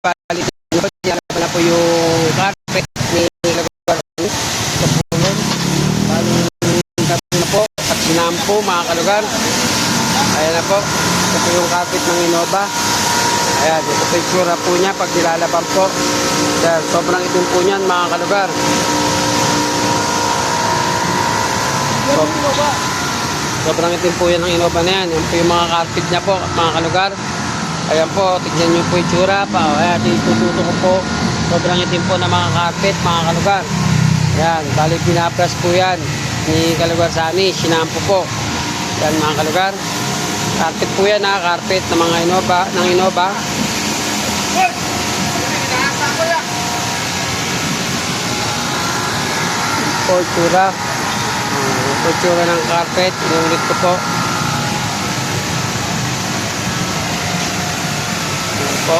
palitan nyo. Yan na po yung carpet ni Kalugar. Sa pulong. Bali na po at sinampo mga kalugar. Ayan na po. Ito po yung carpet ng Innova. Ayan, ito po yung tsura po niya pag nilalaban po. Ayan, sobrang itim po niyan mga kalugar. Sobrang itim po yan ng Innova na yan. Yan po yung mga carpet niya po mga kalugar. Ayan po, tignan nyo po yung tsura pa. Ayan, itututo ko po. Sobrang itim po na mga carpet mga kalugar. Ayan, bali pinapras po yan ni Kalugar Sani. Sinampo po. Ayan mga kalugar. Carpet po yan ha, carpet ng mga Innova, ng Innova. Po tsura. Po tsura ng carpet, inulit ko po. Ayan po.